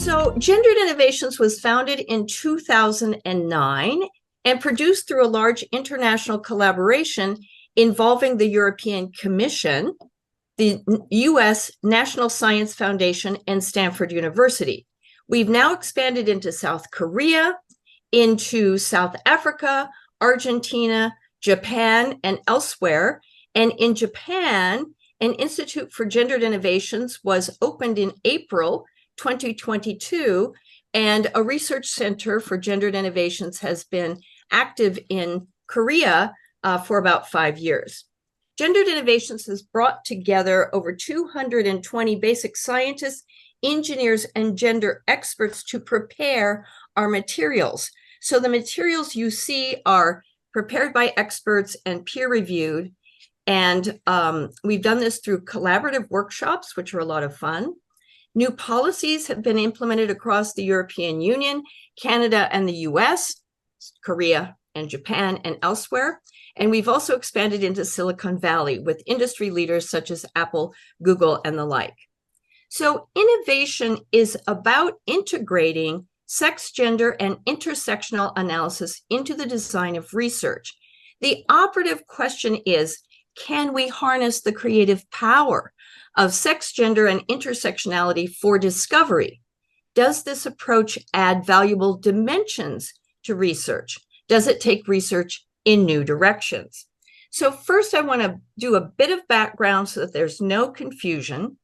So, Gendered Innovations was founded in 2009 and produced through a large international collaboration involving the European Commission, the US National Science Foundation, and Stanford University. We've now expanded into South Korea, into South Africa, Argentina, Japan, and elsewhere. And in Japan, an Institute for Gendered Innovations was opened in April 2022, and a research center for gendered innovations has been active in Korea for about 5 years. Gendered Innovations has brought together over 220 basic scientists, engineers, and gender experts to prepare our materials. So the materials you see are prepared by experts and peer-reviewed, and we've done this through collaborative workshops, which are a lot of fun. New policies have been implemented across the European Union, Canada, and the US, Korea, and Japan, and elsewhere. And we've also expanded into Silicon Valley with industry leaders such as Apple, Google, and the like. So innovation is about integrating sex, gender, and intersectional analysis into the design of research. The operative question is, can we harness the creative power of sex, gender, and intersectionality for discovery? Does this approach add valuable dimensions to research? Does it take research in new directions? So first, I want to do a bit of background so that there's no confusion.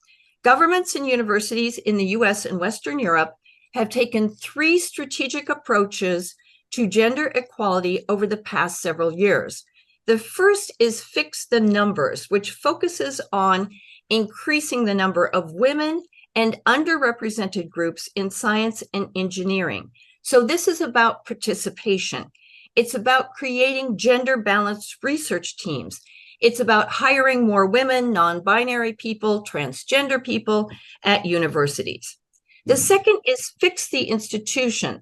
Governments and universities in the US and Western Europe have taken 3 strategic approaches to gender equality over the past several years. The first is Fix the Numbers, which focuses on increasing the number of women and underrepresented groups in science and engineering. So this is about participation. It's about creating gender-balanced research teams. It's about hiring more women, non-binary people, transgender people at universities. The second is Fix the Institution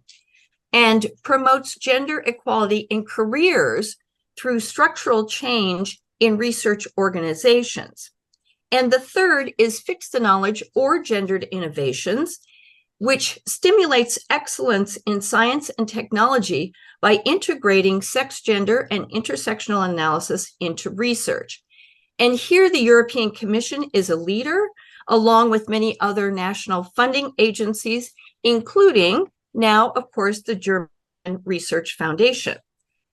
and promotes gender equality in careers through structural change in research organizations. And the third is Fix the Knowledge, or Gendered Innovations, which stimulates excellence in science and technology by integrating sex, gender, and intersectional analysis into research. And here the European Commission is a leader, along with many other national funding agencies, including now, of course, the German Research Foundation.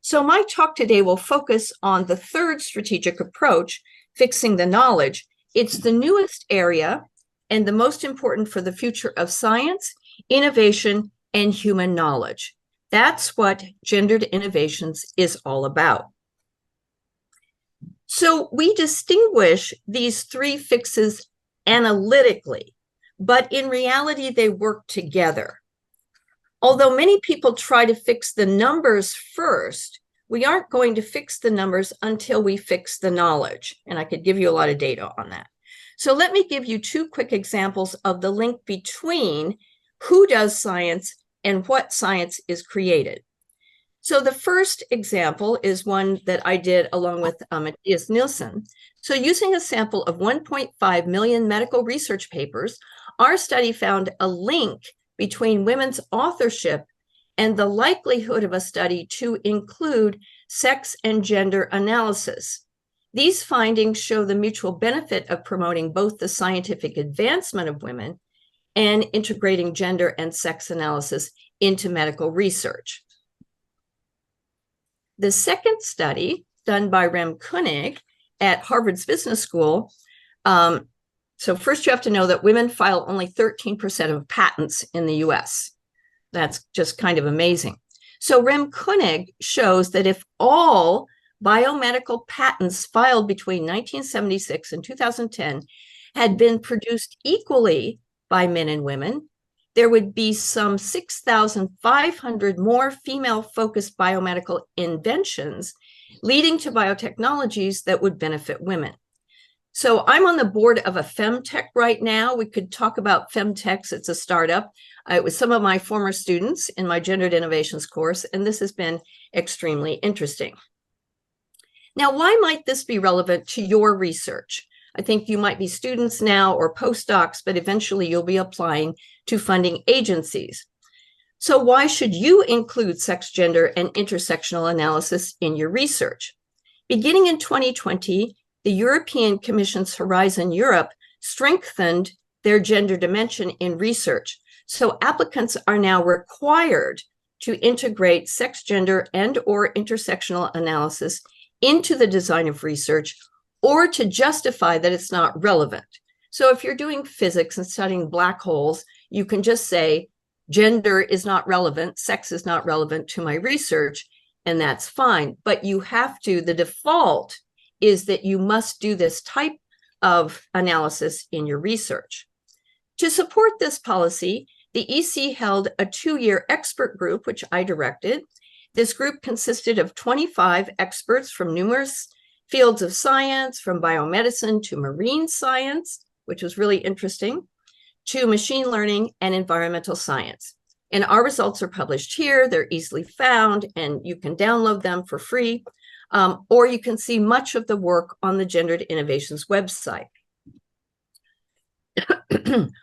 So my talk today will focus on the third strategic approach, Fixing the Knowledge. It's the newest area and the most important for the future of science, innovation, and human knowledge. That's what Gendered Innovations is all about. So we distinguish these 3 fixes analytically, but in reality, they work together. Although many people try to fix the numbers first, we aren't going to fix the numbers until we fix the knowledge. And I could give you a lot of data on that. So let me give you 2 quick examples of the link between who does science and what science is created. So the first example is one that I did along with Matthias Nielsen. So using a sample of 1.5 million medical research papers, our study found a link between women's authorship and the likelihood of a study to include sex and gender analysis. These findings show the mutual benefit of promoting both the scientific advancement of women and integrating gender and sex analysis into medical research. The second study, done by Rem Koenig at Harvard's Business School, so first you have to know that women file only 13% of patents in the US. That's just kind of amazing. So Rem Koenig shows that if all biomedical patents filed between 1976 and 2010 had been produced equally by men and women, there would be some 6,500 more female-focused biomedical inventions, leading to biotechnologies that would benefit women. So I'm on the board of a femtech right now. We could talk about femtechs. It's a startup. It was some of my former students in my Gendered Innovations course, and this has been extremely interesting. Now, why might this be relevant to your research? I think you might be students now or postdocs, but eventually you'll be applying to funding agencies. So why should you include sex, gender, and intersectional analysis in your research? Beginning in 2020, the European Commission's Horizon Europe strengthened their gender dimension in research. So applicants are now required to integrate sex, gender, and or intersectional analysis into the design of research, or to justify that it's not relevant. So if you're doing physics and studying black holes, you can just say, gender is not relevant, sex is not relevant to my research, and that's fine. But you have to, the default is that you must do this type of analysis in your research. To support this policy, the EC held a 2-year expert group, which I directed. This group consisted of 25 experts from numerous fields of science, from biomedicine to marine science, which was really interesting, to machine learning and environmental science. And our results are published here. They're easily found, and you can download them for free, or you can see much of the work on the Gendered Innovations website.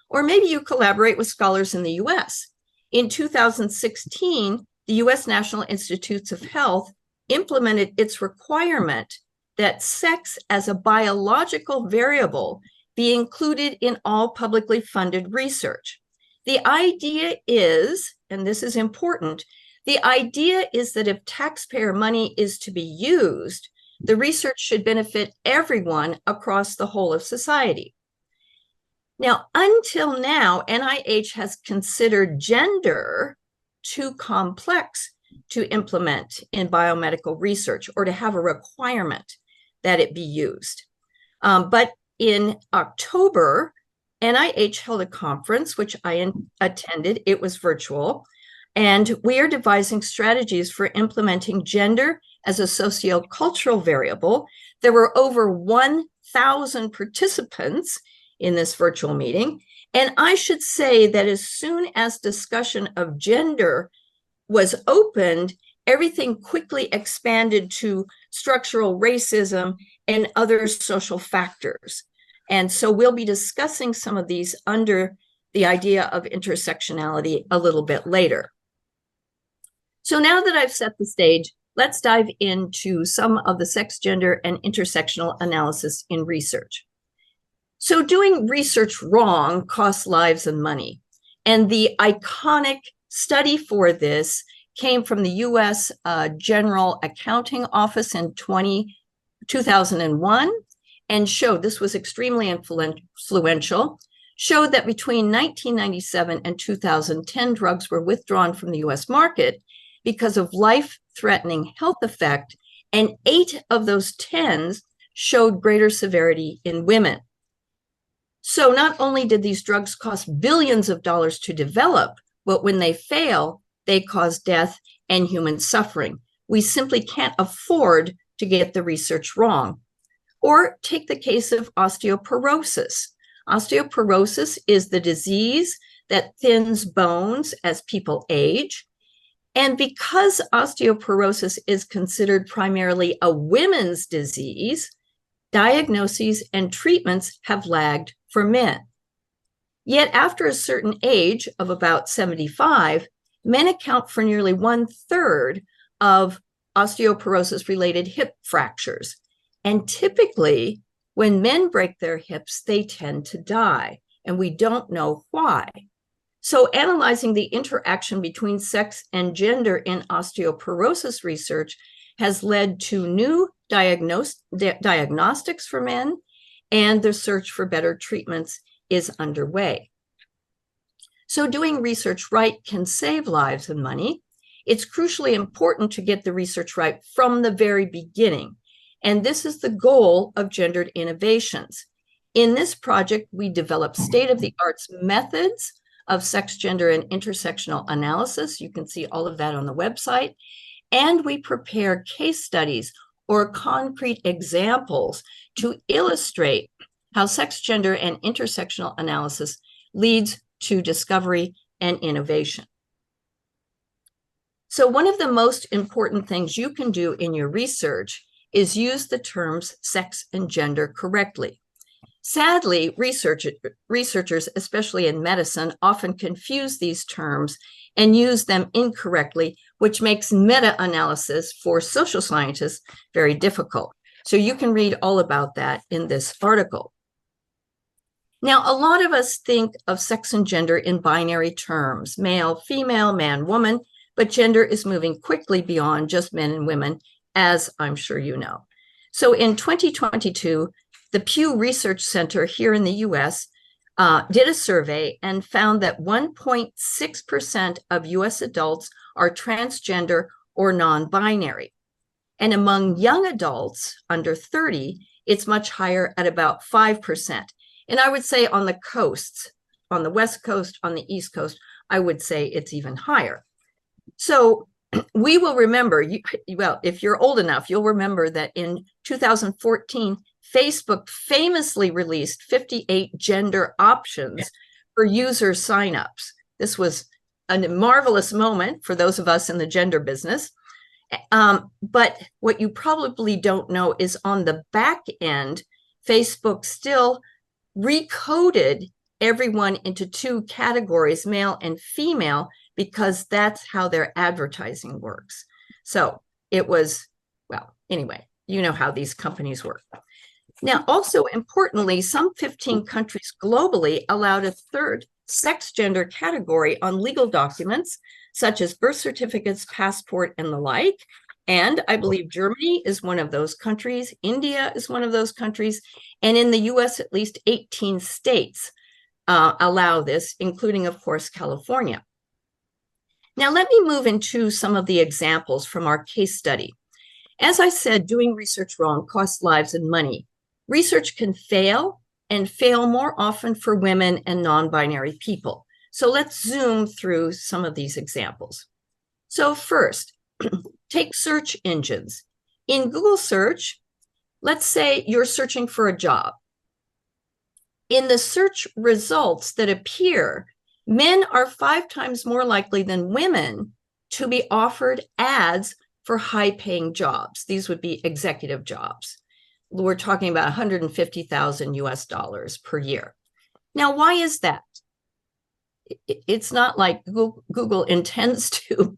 Or maybe you collaborate with scholars in the US. In 2016, the US National Institutes of Health implemented its requirement that sex as a biological variable be included in all publicly funded research. The idea is, and this is important, the idea is that if taxpayer money is to be used, the research should benefit everyone across the whole of society. Now, until now, NIH has considered gender too complex to implement in biomedical research or to have a requirement that it be used. But in October, NIH held a conference, which I attended. It was virtual, and we are devising strategies for implementing gender as a sociocultural variable. There were over 1,000 participants in this virtual meeting, and I should say that as soon as discussion of gender was opened, everything quickly expanded to structural racism and other social factors. And so we'll be discussing some of these under the idea of intersectionality a little bit later. So now that I've set the stage, let's dive into some of the sex, gender, and intersectional analysis in research. So doing research wrong costs lives and money. And the iconic study for this came from the US General Accounting Office in 2001 and showed, this was extremely influential, showed that between 1997 and 2010, drugs were withdrawn from the US market because of life-threatening health effect, and 8 of those 10s showed greater severity in women. So not only did these drugs cost billions of dollars to develop, but when they fail, they cause death and human suffering. We simply can't afford to get the research wrong. Or take the case of osteoporosis. Osteoporosis is the disease that thins bones as people age. And because osteoporosis is considered primarily a women's disease, diagnoses and treatments have lagged for men. Yet after a certain age of about 75, men account for nearly 1/3 of osteoporosis-related hip fractures. And typically, when men break their hips, they tend to die, and we don't know why. So analyzing the interaction between sex and gender in osteoporosis research has led to new diagnostics for men, and the search for better treatments is underway. So doing research right can save lives and money. It's crucially important to get the research right from the very beginning. And this is the goal of Gendered Innovations. In this project, we develop state-of-the-art methods of sex, gender, and intersectional analysis. You can see all of that on the website. And we prepare case studies or concrete examples to illustrate how sex, gender, and intersectional analysis leads to discovery and innovation. So one of the most important things you can do in your research is use the terms sex and gender correctly. Sadly, researchers, especially in medicine, often confuse these terms and use them incorrectly, which makes meta-analysis for social scientists very difficult. So you can read all about that in this article. Now, a lot of us think of sex and gender in binary terms, male, female, man, woman, but gender is moving quickly beyond just men and women, as I'm sure you know. So in 2022, the Pew Research Center here in the US did a survey and found that 1.6% of US adults are transgender or non-binary. And among young adults under 30, it's much higher at about 5%. And I would say on the coasts, on the West Coast, on the East Coast, I would say it's even higher. So we will remember, well, if you're old enough, you'll remember that in 2014, Facebook famously released 58 gender options for user signups. This was a marvelous moment for those of us in the gender business. But what you probably don't know is on the back end, Facebook still recoded everyone into two categories, male and female, because that's how their advertising works. So it was, well, anyway, you know how these companies work. Now, also importantly, some 15 countries globally allowed a third sex gender category on legal documents, such as birth certificates, passport, and the like. And I believe Germany is one of those countries. India is one of those countries. And in the US, at least 18 states allow this, including, of course, California. Now, let me move into some of the examples from our case study. As I said, doing research wrong costs lives and money. Research can fail and fail more often for women and non-binary people. So let's zoom through some of these examples. So first, take search engines. In Google search, let's say you're searching for a job. In the search results that appear, men are 5 times more likely than women to be offered ads for high-paying jobs. These would be executive jobs. We're talking about 150,000 US dollars per year. Now, why is that? It's not like Google intends to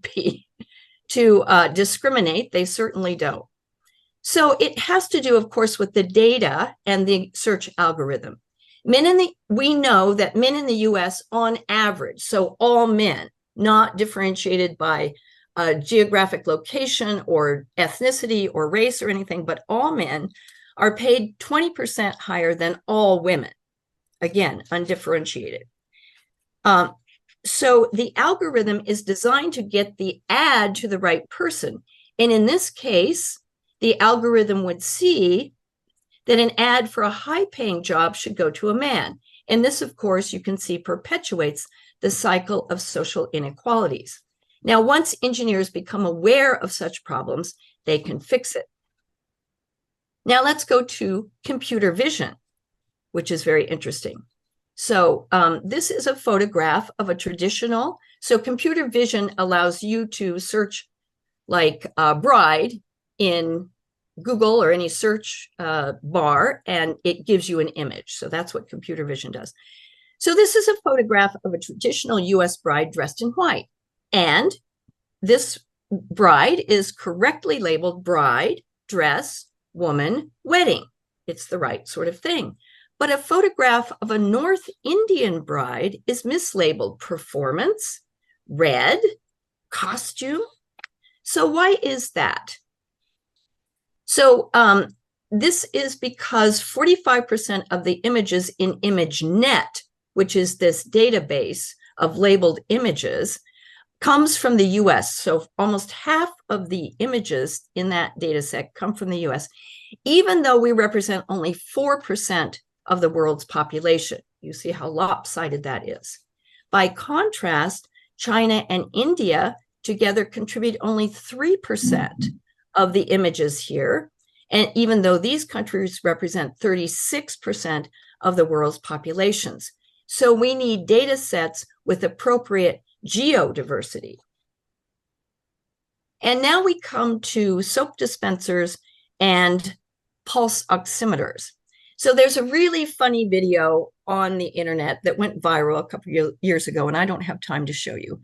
discriminate. They certainly don't. So it has to do, of course, with the data and the search algorithm. We know that men in the US on average, so all men, not differentiated by geographic location or ethnicity or race or anything, but all men are paid 20% higher than all women. Again, undifferentiated. So the algorithm is designed to get the ad to the right person. And in this case, the algorithm would see that an ad for a high-paying job should go to a man. And this, of course, you can see perpetuates the cycle of social inequalities. Now, once engineers become aware of such problems, they can fix it. Now, let's go to computer vision, which is very interesting. So this is a photograph of a traditional. So computer vision allows you to search like bride in Google or any search bar, and it gives you an image. So that's what computer vision does. So this is a photograph of a traditional US bride dressed in white. And this bride is correctly labeled bride, dress, woman, wedding. It's the right sort of thing. But a photograph of a North Indian bride is mislabeled performance, red, costume. So why is that? So this is because 45% of the images in ImageNet, which is this database of labeled images, comes from the US. So almost half of the images in that data set come from the US, even though we represent only 4% of the world's population. You see how lopsided that is. By contrast, China and India together contribute only 3% of the images here. And even though these countries represent 36% of the world's populations. So we need data sets with appropriate geodiversity. And now we come to soap dispensers and pulse oximeters. So there's a really funny video on the internet that went viral a couple of years ago, and I don't have time to show you.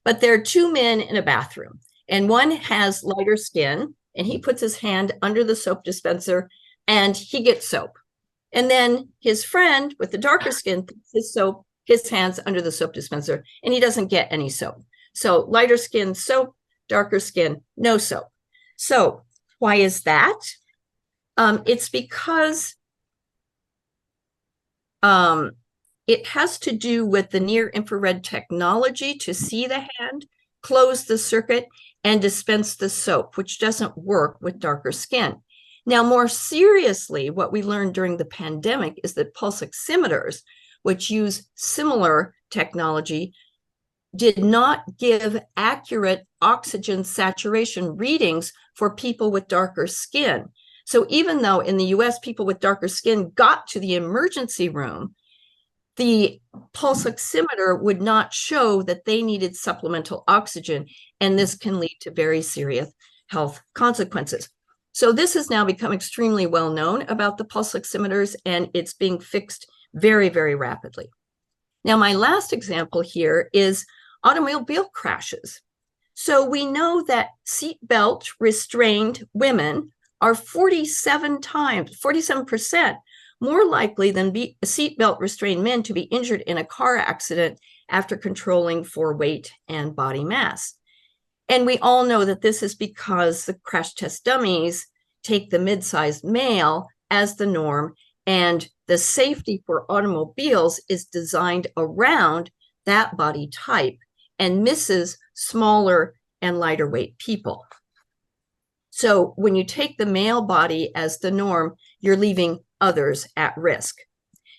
But there are two men in a bathroom, and one has lighter skin, and he puts his hand under the soap dispenser, and he gets soap. And then his friend with the darker skin puts his hands under the soap dispenser, and he doesn't get any soap. So lighter skin, soap, darker skin, no soap. So why is that? It's because it has to do with the near infrared technology to see the hand, close the circuit, and dispense the soap, which doesn't work with darker skin. Now, more seriously, what we learned during the pandemic is that pulse oximeters, which use similar technology, did not give accurate oxygen saturation readings for people with darker skin. So even though in the US, people with darker skin got to the emergency room, the pulse oximeter would not show that they needed supplemental oxygen, and this can lead to very serious health consequences. So this has now become extremely well known about the pulse oximeters, and it's being fixed very, very rapidly. Now, my last example here is automobile crashes. So we know that seatbelt restrained women are 47% more likely than seatbelt restrained men to be injured in a car accident after controlling for weight and body mass. And we all know that this is because the crash test dummies take the mid-sized male as the norm, and the safety for automobiles is designed around that body type and misses smaller and lighter weight people. So when you take the male body as the norm, you're leaving others at risk.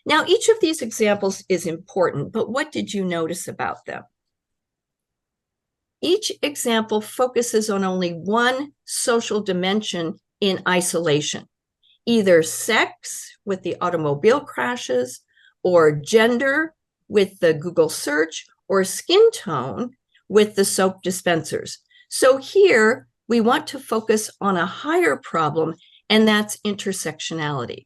Now, each of these examples is important, but what did you notice about them? Each example focuses on only one social dimension in isolation, either sex with the automobile crashes, or gender with the Google search, or skin tone with the soap dispensers. So here we want to focus on a higher problem, and that's intersectionality.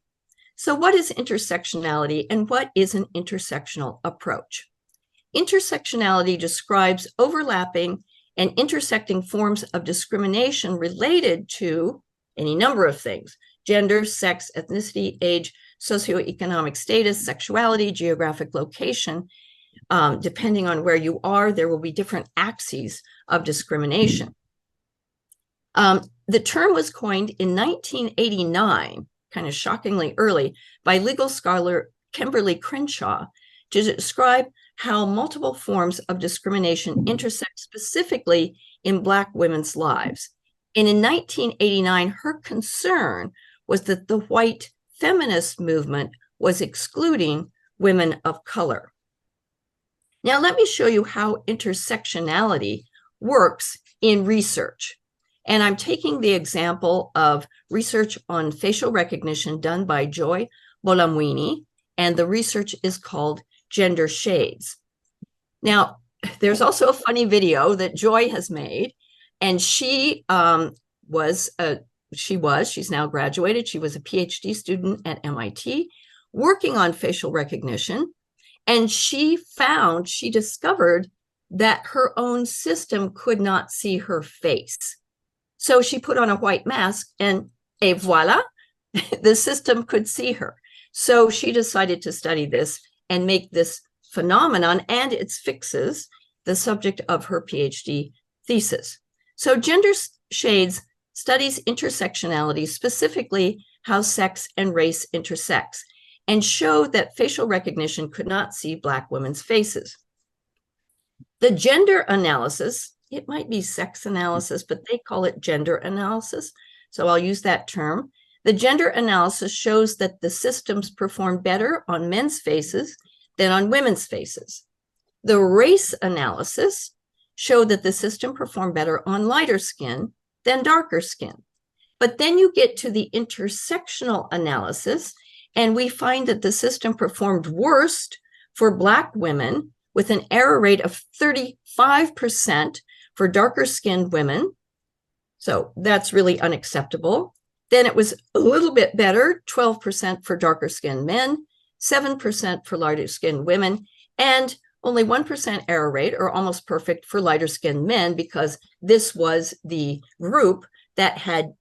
So what is intersectionality, and what is an intersectional approach? Intersectionality describes overlapping and intersecting forms of discrimination related to any number of things: gender, sex, ethnicity, age, socioeconomic status, sexuality, geographic location. Depending on where you are, there will be different axes of discrimination. The term was coined in 1989, kind of shockingly early, by legal scholar Kimberly Crenshaw to describe how multiple forms of discrimination intersect specifically in Black women's lives. And in 1989, her concern was that the white feminist movement was excluding women of color. Now, let me show you how intersectionality works in research. And I'm taking the example of research on facial recognition done by Joy Bolamwini, and the research is called Gender Shades. Now, there's also a funny video that Joy has made, and she's now graduated. She was a PhD student at MIT working on facial recognition, and she discovered that her own system could not see her face. So she put on a white mask, and voila, the system could see her. So she decided to study this and make this phenomenon and its fixes the subject of her PhD thesis. So Gender Shades studies intersectionality, specifically how sex and race intersects, and showed that facial recognition could not see Black women's faces. The gender analysis, it might be sex analysis, but they call it gender analysis, so I'll use that term. The gender analysis shows that the systems perform better on men's faces than on women's faces. The race analysis showed that the system performed better on lighter skin than darker skin. But then you get to the intersectional analysis, and we find that the system performed worst for Black women, with an error rate of 35% for darker skinned women. So that's really unacceptable. Then it was a little bit better, 12% for darker skinned men, 7% for lighter skinned women, and only 1% error rate, or almost perfect, for lighter skinned men, because this was the group that had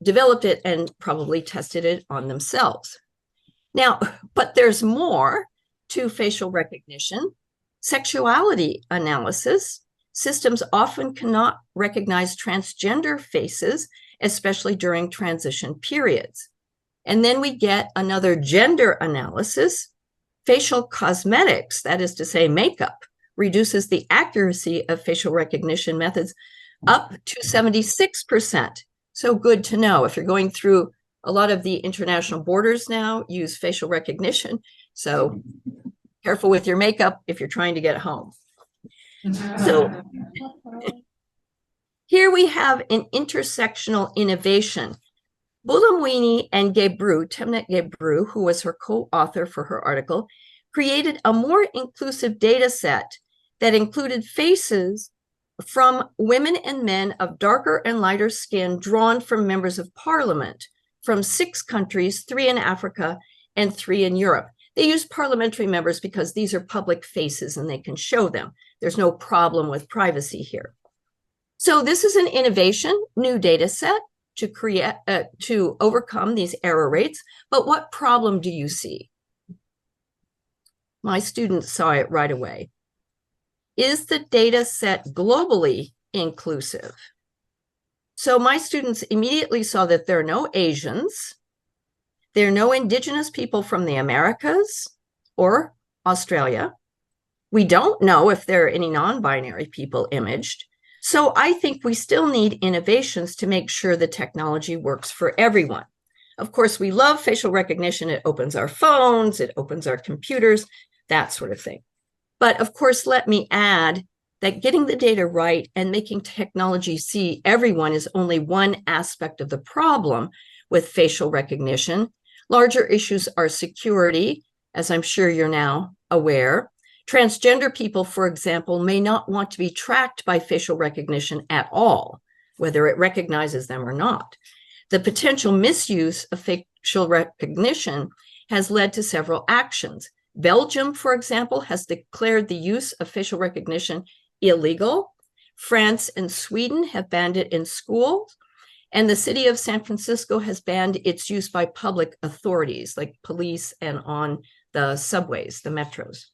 developed it and probably tested it on themselves. Now, but there's more to facial recognition. Sexuality analysis. Systems often cannot recognize transgender faces, especially during transition periods. And then we get another gender analysis. Facial cosmetics, that is to say makeup, reduces the accuracy of facial recognition methods up to 76%. So good to know. If you're going through a lot of the international borders now, use facial recognition. So careful with your makeup if you're trying to get home. So here we have an intersectional innovation. Bulamwini and Gebru, Temnet Gebru, who was her co-author for her article, created a more inclusive data set that included faces from women and men of darker and lighter skin drawn from members of parliament from 6 countries, 3 in Africa and 3 in Europe. They use parliamentary members because these are public faces and they can show them. There's no problem with privacy here. So this is an innovation, new data set to create, to overcome these error rates. But what problem do you see? My students saw it right away. Is the data set globally inclusive? So my students immediately saw that there are no Asians, there are no indigenous people from the Americas or Australia. We don't know if there are any non-binary people imaged. So I think we still need innovations to make sure the technology works for everyone. Of course, we love facial recognition. It opens our phones, it opens our computers, that sort of thing. But of course, let me add that getting the data right and making technology see everyone is only one aspect of the problem with facial recognition. Larger issues are security, as I'm sure you're now aware. Transgender people, for example, may not want to be tracked by facial recognition at all, whether it recognizes them or not. The potential misuse of facial recognition has led to several actions. Belgium, for example, has declared the use of facial recognition illegal. France and Sweden have banned it in schools. And the city of San Francisco has banned its use by public authorities like police and on the subways, the metros.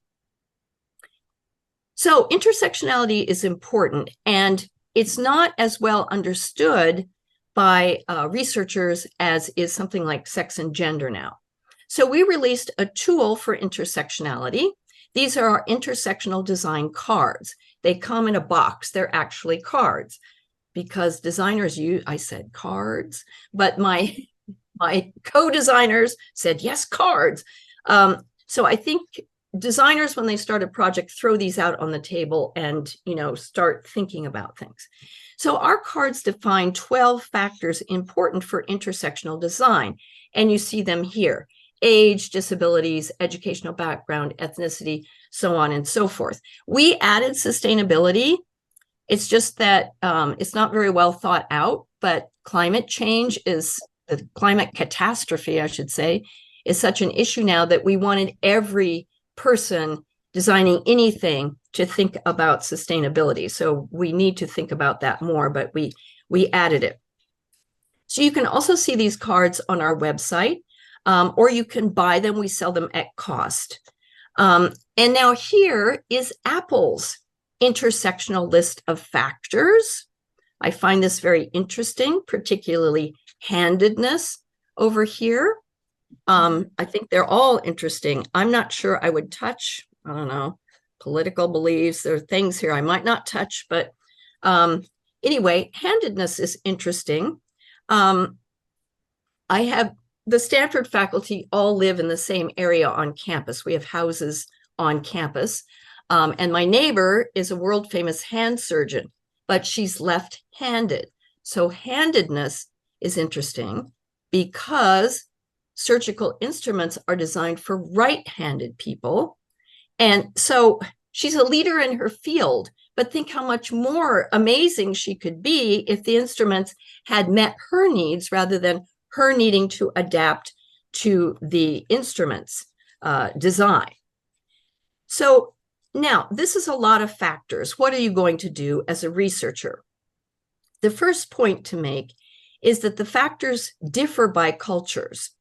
So intersectionality is important, and it's not as well understood by researchers as is something like sex and gender now. So we released a tool for intersectionality. These are our intersectional design cards. They come in a box. They're actually cards because designers use, I said cards, but my co-designers said, yes, cards. So I think designers, when they start a project, throw these out on the table and, start thinking about things. So our cards define 12 factors important for intersectional design, and you see them here: age, disabilities, educational background, ethnicity, so on and so forth. We added sustainability. It's just that it's not very well thought out, but climate change is, the climate catastrophe, I should say, is such an issue now that we wanted every person designing anything to think about sustainability. So we need to think about that more, but we added it. So you can also see these cards on our website, or you can buy them. We sell them at cost. And now here is Apple's intersectional list of factors. I find this very interesting, particularly handedness over here. I think they're all interesting. I'm not sure I would touch, I don't know, political beliefs. There are things here I might not touch, but anyway, handedness is interesting. I have the Stanford faculty all live in the same area on campus. We have houses on campus. And my neighbor is a world famous hand surgeon, but she's left-handed. So handedness is interesting because surgical instruments are designed for right-handed people. And so she's a leader in her field, but think how much more amazing she could be if the instruments had met her needs rather than her needing to adapt to the instrument's design. So now, this is a lot of factors. What are you going to do as a researcher? The first point to make is that the factors differ by cultures.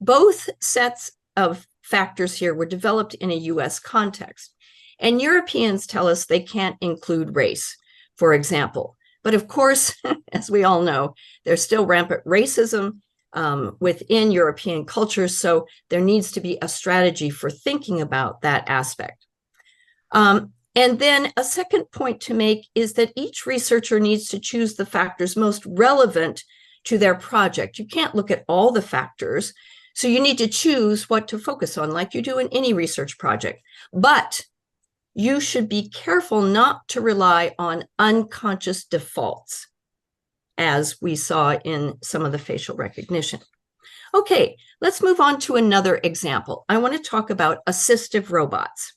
Both sets of factors here were developed in a US context. And Europeans tell us they can't include race, for example. But of course, as we all know, there's still rampant racism within European cultures. So there needs to be a strategy for thinking about that aspect. And then a second point to make is that each researcher needs to choose the factors most relevant to their project. You can't look at all the factors, so you need to choose what to focus on, like you do in any research project. But you should be careful not to rely on unconscious defaults, as we saw in some of the facial recognition. Okay, let's move on to another example. I want to talk about assistive robots.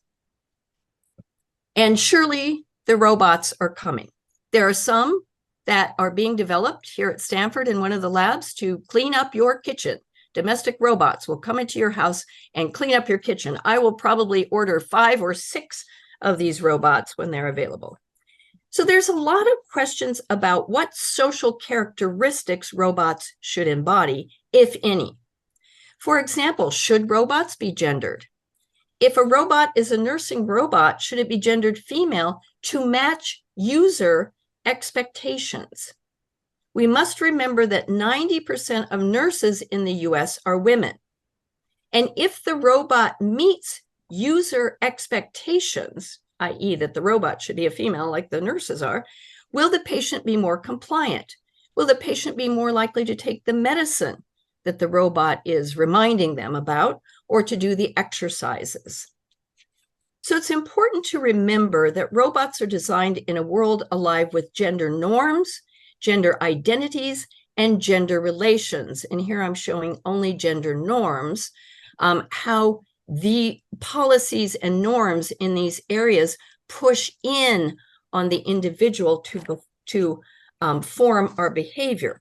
And surely the robots are coming. There are some that are being developed here at Stanford in one of the labs to clean up your kitchen. Domestic robots will come into your house and clean up your kitchen. I will probably order 5 or 6 of these robots when they're available. So there's a lot of questions about what social characteristics robots should embody, if any. For example, should robots be gendered? If a robot is a nursing robot, should it be gendered female to match user expectations? We must remember that 90% of nurses in the US are women. And if the robot meets user expectations, i.e., that the robot should be a female like the nurses are, will the patient be more compliant? Will the patient be more likely to take the medicine that the robot is reminding them about, or to do the exercises? So it's important to remember that robots are designed in a world alive with gender norms, gender identities, and gender relations. And here I'm showing only gender norms, how the policies and norms in these areas push in on the individual to form our behavior.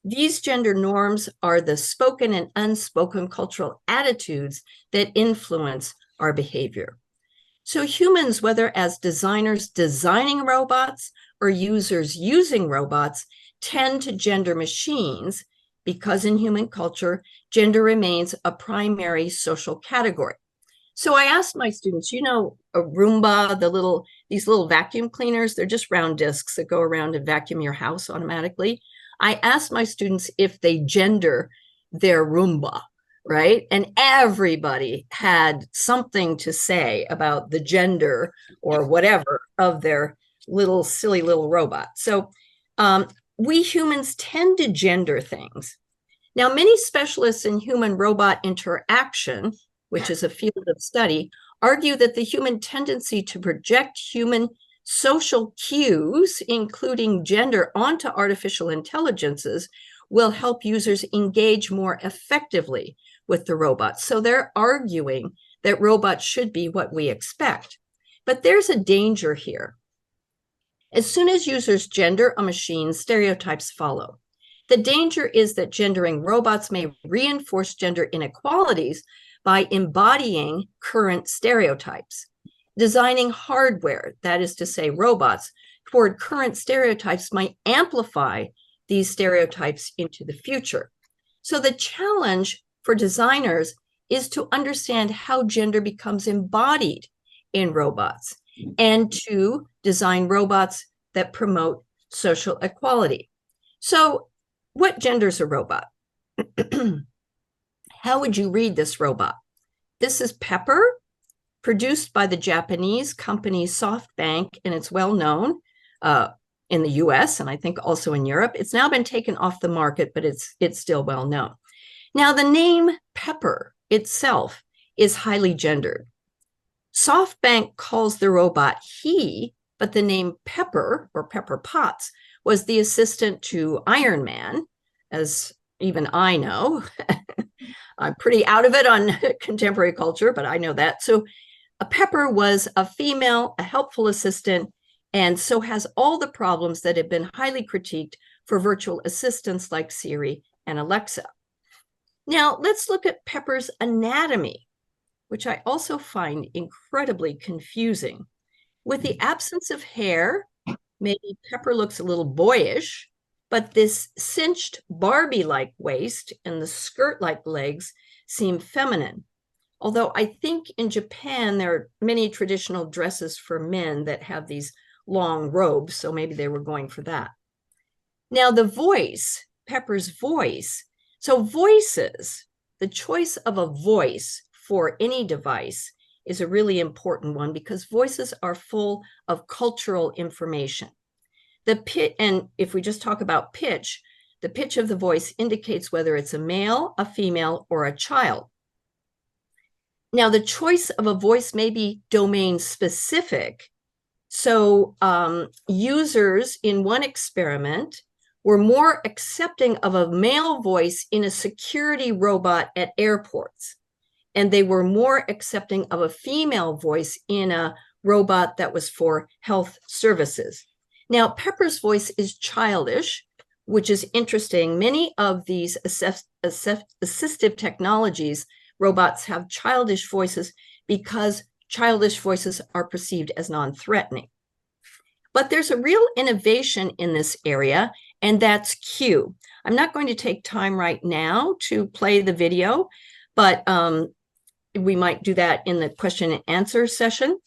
These gender norms are the spoken and unspoken cultural attitudes that influence our behavior. So humans, whether as designers designing robots or users using robots, tend to gender machines because in human culture, gender remains a primary social category. So I asked my students, you know, a Roomba, these little vacuum cleaners, they're just round discs that go around and vacuum your house automatically. I asked my students if they gender their Roomba, right? And everybody had something to say about the gender or whatever of their little silly little robot. So we humans tend to gender things. Now, many specialists in human-robot interaction, which is a field of study, argue that the human tendency to project human social cues, including gender, onto artificial intelligences will help users engage more effectively with the robots. So they're arguing that robots should be what we expect. But there's a danger here. As soon as users gender a machine, stereotypes follow. The danger is that gendering robots may reinforce gender inequalities by embodying current stereotypes. Designing hardware, that is to say robots, toward current stereotypes might amplify these stereotypes into the future. So the challenge for designers is to understand how gender becomes embodied in robots and to design robots that promote social equality. So what genders a robot? How would you read this robot? This is Pepper, produced by the Japanese company SoftBank, and it's well known in the US and I think also in Europe. It's now been taken off the market, but it's still well known. Now, the name Pepper itself is highly gendered. SoftBank calls the robot he, but the name Pepper, or Pepper Potts, was the assistant to Iron Man, as even I know. I'm pretty out of it on contemporary culture, but I know that. So Pepper was a female, a helpful assistant, and so has all the problems that have been highly critiqued for virtual assistants like Siri and Alexa. Now, let's look at Pepper's anatomy, which I also find incredibly confusing. With the absence of hair, maybe Pepper looks a little boyish, but this cinched Barbie-like waist and the skirt-like legs seem feminine. Although I think in Japan, there are many traditional dresses for men that have these long robes, so maybe they were going for that. Now, the voice, Pepper's voice. So voices, the choice of a voice for any device is a really important one because voices are full of cultural information. The pitch, and if we just talk about pitch, the pitch of the voice indicates whether it's a male, a female, or a child. Now, the choice of a voice may be domain specific. So users in one experiment were more accepting of a male voice in a security robot at airports. And they were more accepting of a female voice in a robot that was for health services. Now, Pepper's voice is childish, which is interesting. Many of these assistive technologies, robots have childish voices because childish voices are perceived as non-threatening. But there's a real innovation in this area, and that's Q. I'm not going to take time right now to play the video, but we might do that in the question and answer session.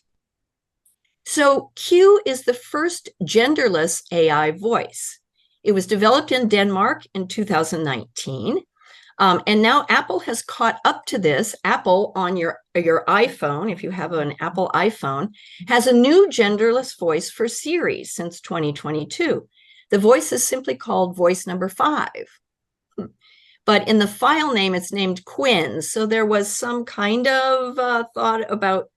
So Q is the first genderless AI voice. It was developed in Denmark in 2019. And now Apple has caught up to this. Apple on your iPhone, if you have an Apple iPhone, has a new genderless voice for Siri since 2022. The voice is simply called voice number 5. But in the file name, it's named Quinn. So there was some kind of thought about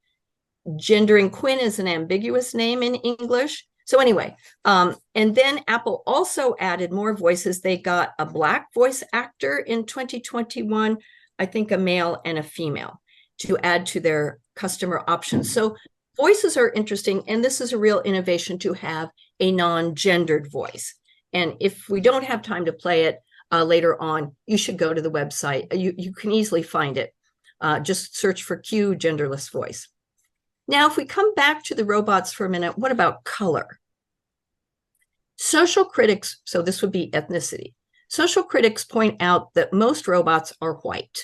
gendering Quinn as an ambiguous name in English. So anyway, and then Apple also added more voices. They got a Black voice actor in 2021, I think a male and a female, to add to their customer options. So voices are interesting, and this is a real innovation to have a non-gendered voice. And if we don't have time to play it later on, you should go to the website. You can easily find it. Just search for Q genderless voice. Now, if we come back to the robots for a minute, what about color? Social critics, so this would be ethnicity. Social critics point out that most robots are white.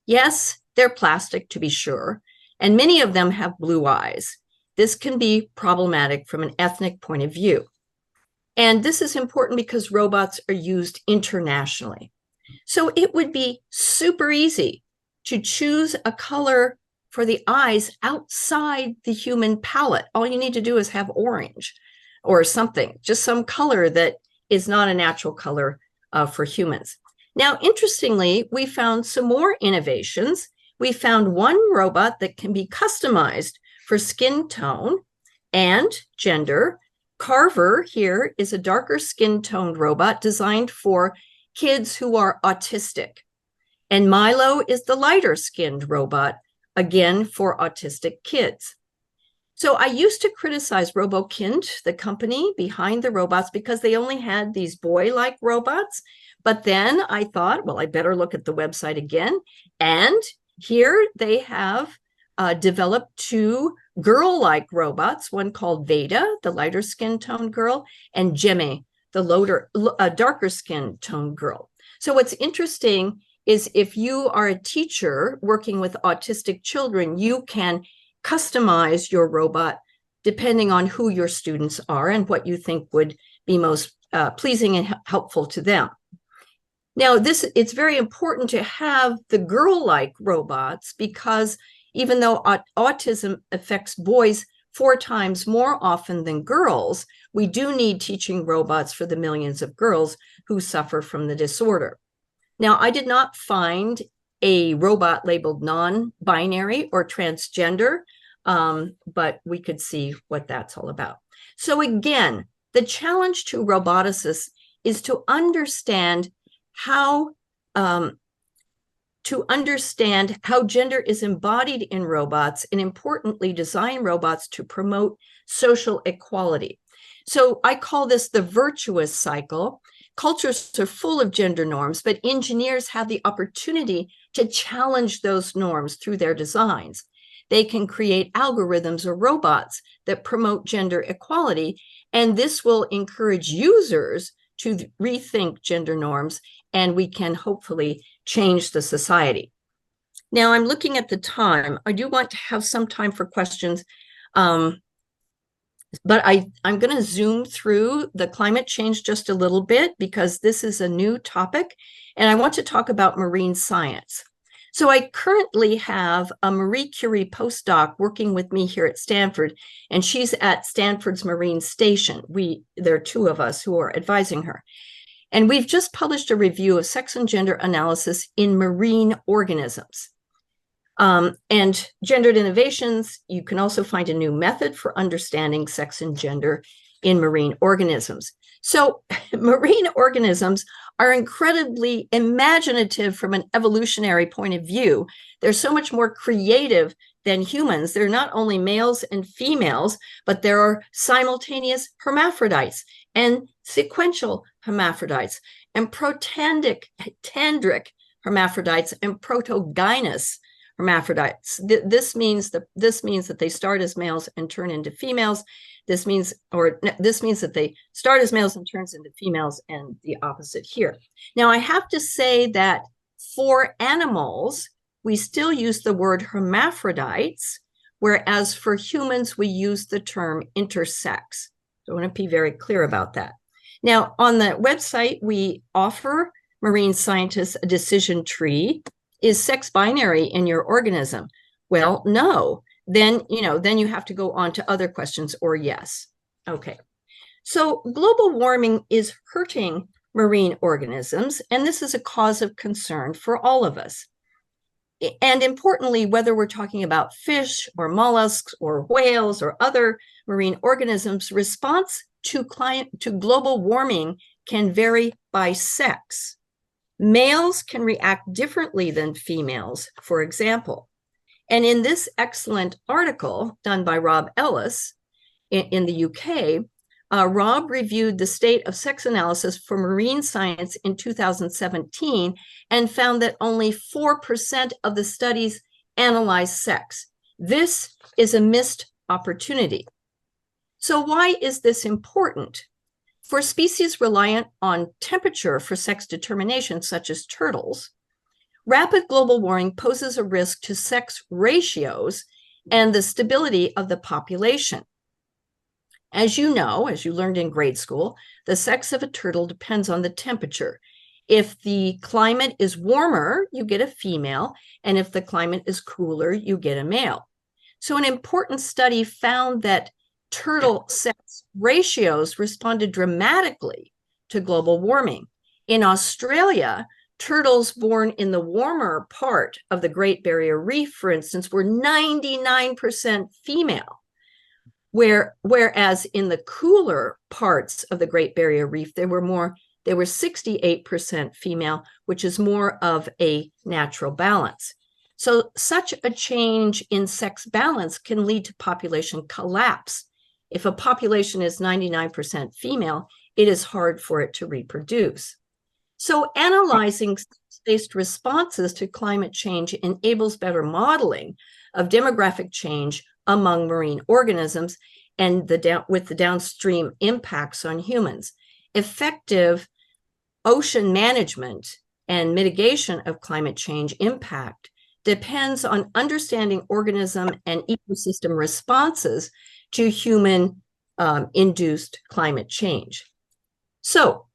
Yes, they're plastic to be sure, and many of them have blue eyes. This can be problematic from an ethnic point of view. And this is important because robots are used internationally. So it would be super easy to choose a color for the eyes outside the human palette. All you need to do is have orange or something, just some color that is not a natural color for humans. Now, interestingly, we found some more innovations. We found one robot that can be customized for skin tone and gender. Carver here is a darker skin-toned robot designed for kids who are autistic. And Milo is the lighter-skinned robot, again, for autistic kids. So I used to criticize RoboKind, the company behind the robots, because they only had these boy-like robots. But then I thought, well, I better look at the website again. And here they have developed 2 girl-like robots, one called Veda, the lighter skin tone girl, and Jemme, the darker skin tone girl. So what's interesting is if you are a teacher working with autistic children, you can customize your robot depending on who your students are and what you think would be most pleasing and helpful to them. Now, it's very important to have the girl-like robots because even though autism affects boys 4 times more often than girls, we do need teaching robots for the millions of girls who suffer from the disorder. Now, I did not find a robot labeled non-binary or transgender, but we could see what that's all about. So again, the challenge to roboticists is to understand how gender is embodied in robots, and importantly, design robots to promote social equality. So I call this the virtuous cycle. cultures are full of gender norms, but engineers have the opportunity to challenge those norms through their designs. They can create algorithms or robots that promote gender equality, and this will encourage users to rethink gender norms, and we can hopefully change the society. Now, I'm looking at the time. I do want to have some time for questions, but I'm going to zoom through the climate change just a little bit because this is a new topic, and I want to talk about marine science. So I currently have a Marie Curie postdoc working with me here at Stanford, and she's at Stanford's Marine Station. There are two of us who are advising her. And we've just published a review of sex and gender analysis in marine organisms. And gendered innovations, you can also find a new method for understanding sex and gender in marine organisms. So marine organisms are incredibly imaginative from an evolutionary point of view. They're so much more creative than humans. They're not only males and females, but there are simultaneous hermaphrodites and sequential hermaphrodites and protandric hermaphrodites and protogynous hermaphrodites. This means that they start as males and turn into females. This means that they start as males and turns into females, and the opposite here. Now, I have to say that for animals, we still use the word hermaphrodites, whereas for humans, we use the term intersex. So I want to be very clear about that. Now, on the website, we offer marine scientists a decision tree. Is sex binary in your organism? Well, no. Then you have to go on to other questions or yes. Okay. So global warming is hurting marine organisms, and this is a cause of concern for all of us. And importantly, whether we're talking about fish or mollusks or whales or other marine organisms, response to global warming can vary by sex. Males can react differently than females, for example. And in this excellent article done by Rob Ellis in the UK, Rob reviewed the state of sex analysis for marine science in 2017 and found that only 4% of the studies analyzed sex. This is a missed opportunity. So why is this important? For species reliant on temperature for sex determination, such as turtles, rapid global warming poses a risk to sex ratios and the stability of the population. As you know, as you learned in grade school, the sex of a turtle depends on the temperature. If the climate is warmer, you get a female, and if the climate is cooler, you get a male. So an important study found that turtle sex ratios responded dramatically to global warming. In Australia, turtles born in the warmer part of the Great Barrier Reef, for instance, were 99% female, whereas in the cooler parts of the Great Barrier Reef, they were 68% female, which is more of a natural balance. So such a change in sex balance can lead to population collapse. If a population is 99% female, it is hard for it to reproduce. So analyzing sex-based responses to climate change enables better modeling of demographic change among marine organisms and with the downstream impacts on humans. Effective ocean management and mitigation of climate change impact depends on understanding organism and ecosystem responses to human-induced climate change. So,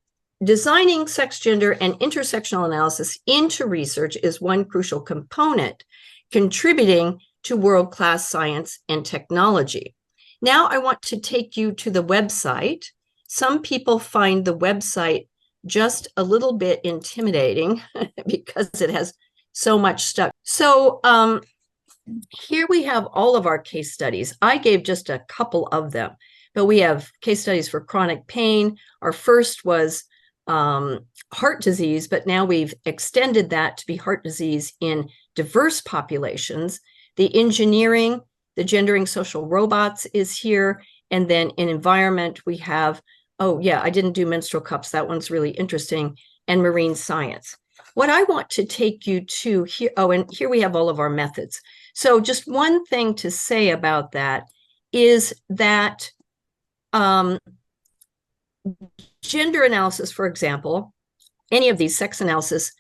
designing sex, gender, and intersectional analysis into research is one crucial component contributing to world-class science and technology. Now I want to take you to the website. Some people find the website just a little bit intimidating because it has so much stuff. So here we have all of our case studies. I gave just a couple of them, but we have case studies for chronic pain. Our first was heart disease, but now we've extended that to be heart disease in diverse populations. The engineering, the gendering social robots is here. And then in environment, we have Oh, yeah, I didn't do menstrual cups. That one's really interesting. And marine science. What I want to take you to here, oh, and here we have all of our methods. So just one thing to say about that is that gender analysis, for example, any of these sex analysis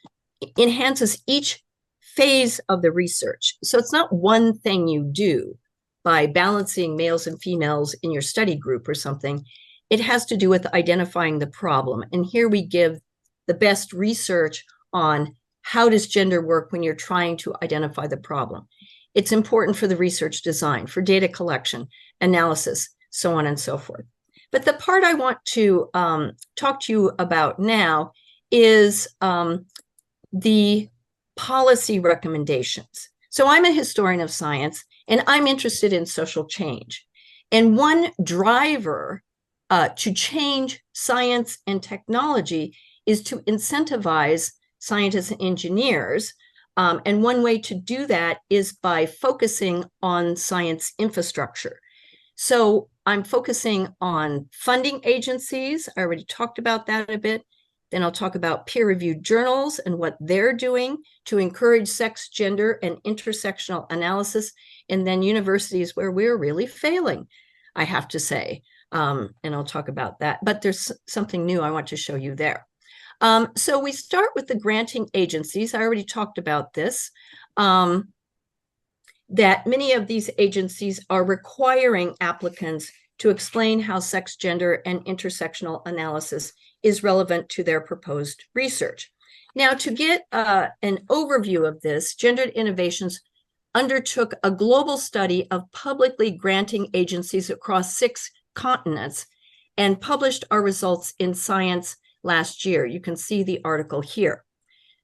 enhances each phase of the research. So it's not one thing you do by balancing males and females in your study group or something. It has to do with identifying the problem. And here we give the best research on how does gender work when you're trying to identify the problem. It's important for the research design, for data collection, analysis, so on and so forth. But the part I want to talk to you about now is the policy recommendations. So I'm a historian of science, and I'm interested in social change. And one driver to change science and technology is to incentivize scientists and engineers. And one way to do that is by focusing on science infrastructure. So I'm focusing on funding agencies. I already talked about that a bit. Then I'll talk about peer-reviewed journals and what they're doing to encourage sex, gender, and intersectional analysis. And then universities where we're really failing, I have to say. And I'll talk about that. But there's something new I want to show you there. So we start with the granting agencies. I already talked about this. That many of these agencies are requiring applicants to explain how sex, gender, and intersectional analysis is relevant to their proposed research. Now, to get an overview of this, Gendered Innovations undertook a global study of publicly granting agencies across 6 continents and published our results in Science last year. You can see the article here.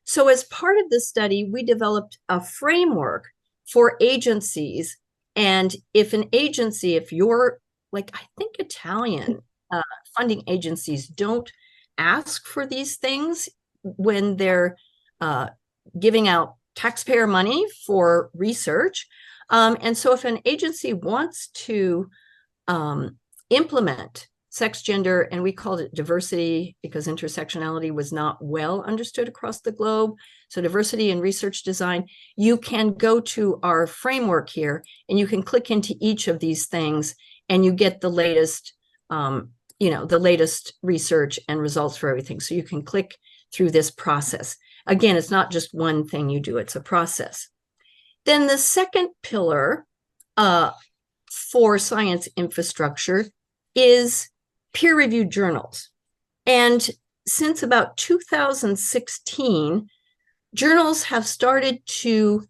So as part of this study, we developed a framework for agencies. And if an agency, if you're like, I think Italian funding agencies don't ask for these things when they're giving out taxpayer money for research. And so if an agency wants to implement sex, gender, and we called it diversity because intersectionality was not well understood across the globe. So diversity in research design, you can go to our framework here and you can click into each of these things and you get the latest, the latest research and results for everything. So you can click through this process. Again, it's not just one thing you do, it's a process. Then the second pillar for science infrastructure is peer-reviewed journals. And since about 2016, journals have started to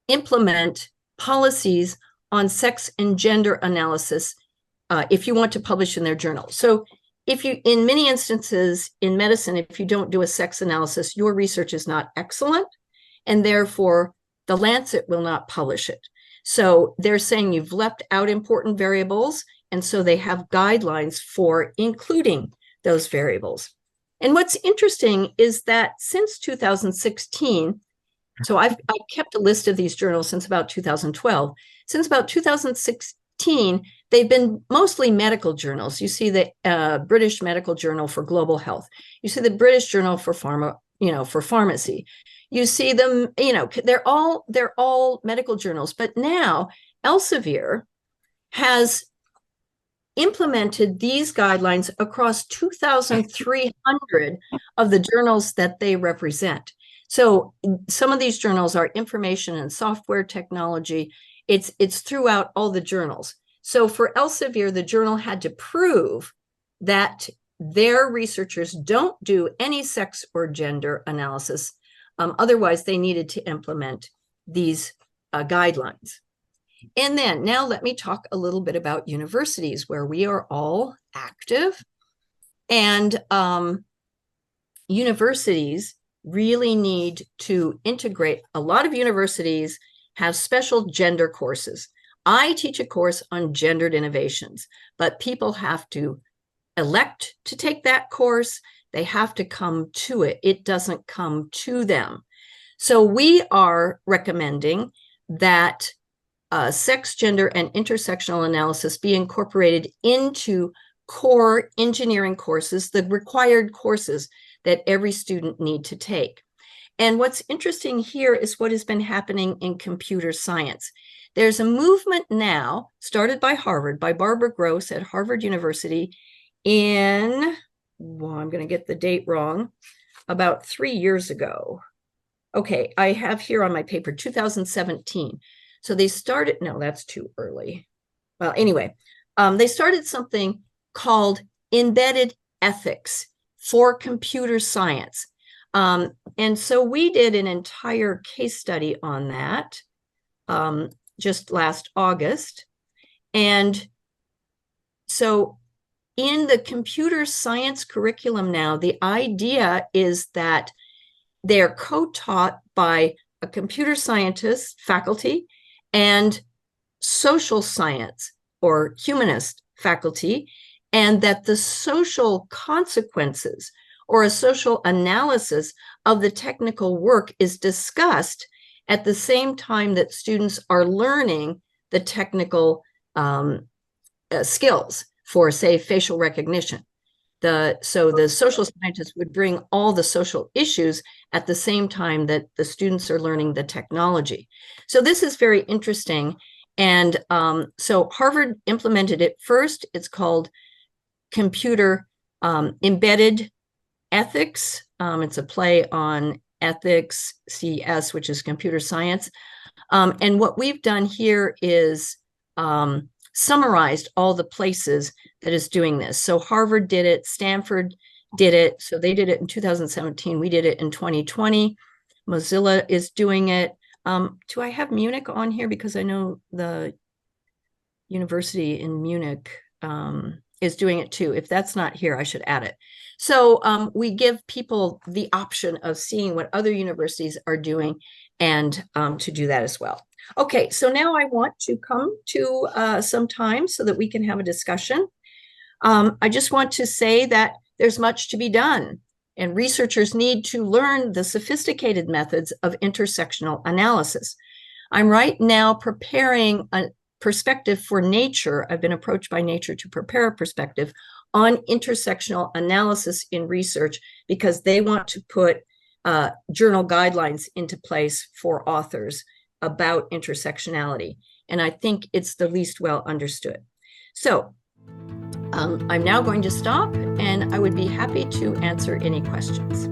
implement policies on sex and gender analysis if you want to publish in their journal. So if you, in many instances in medicine, if you don't do a sex analysis, your research is not excellent, and therefore the Lancet will not publish it. So they're saying you've left out important variables, and so they have guidelines for including those variables. And what's interesting is that since 2016, so I've kept a list of these journals since about 2012. Since about 2016, they've been mostly medical journals. You see the British Medical Journal for Global Health. You see the British Journal for for pharmacy. You see them, they're all medical journals. But now Elsevier has implemented these guidelines across 2,300 of the journals that they represent. So some of these journals are information and software technology. It's throughout all the journals. So for Elsevier, the journal had to prove that their researchers don't do any sex or gender analysis. Otherwise, they needed to implement these guidelines. And then now let me talk a little bit about universities where we are all active. And universities really need to integrate. A lot of universities have special gender courses. I teach a course on gendered innovations, but people have to elect to take that course. They have to come to it. It doesn't come to them. So we are recommending that sex, gender, and intersectional analysis be incorporated into core engineering courses, the required courses that every student need to take. And what's interesting here is what has been happening in computer science. There's a movement now started by Harvard, by Barbara Gross at Harvard University in, well, I'm going to get the date wrong, about 3 years ago. Okay, I have here on my paper 2017. So they started, no, that's too early. Well, anyway, they started something called embedded ethics for computer science. And so we did an entire case study on that just last August. And so in the computer science curriculum now, the idea is that they're co-taught by a computer scientist faculty and social science or humanist faculty, and that the social consequences or a social analysis of the technical work is discussed at the same time that students are learning the technical skills for, say, facial recognition. So the social scientists would bring all the social issues at the same time that the students are learning the technology. So this is very interesting. And so Harvard implemented it first. It's called computer embedded ethics. It's a play on ethics, CS, which is computer science. And what we've done here is summarized all the places that is doing this. So Harvard did it, Stanford did it. So they did it in 2017. We did it in 2020. Mozilla is doing it. Do I have Munich on here? Because I know the university in Munich is doing it too. If that's not here, I should add it. So we give people the option of seeing what other universities are doing and to do that as well. Okay, so now I want to come to some time so that we can have a discussion. I just want to say that there's much to be done, and researchers need to learn the sophisticated methods of intersectional analysis. I'm right now preparing a perspective for Nature. I've been approached by Nature to prepare a perspective on intersectional analysis in research because they want to put journal guidelines into place for authors about intersectionality. And I think it's the least well understood. So I'm now going to stop, and I would be happy to answer any questions.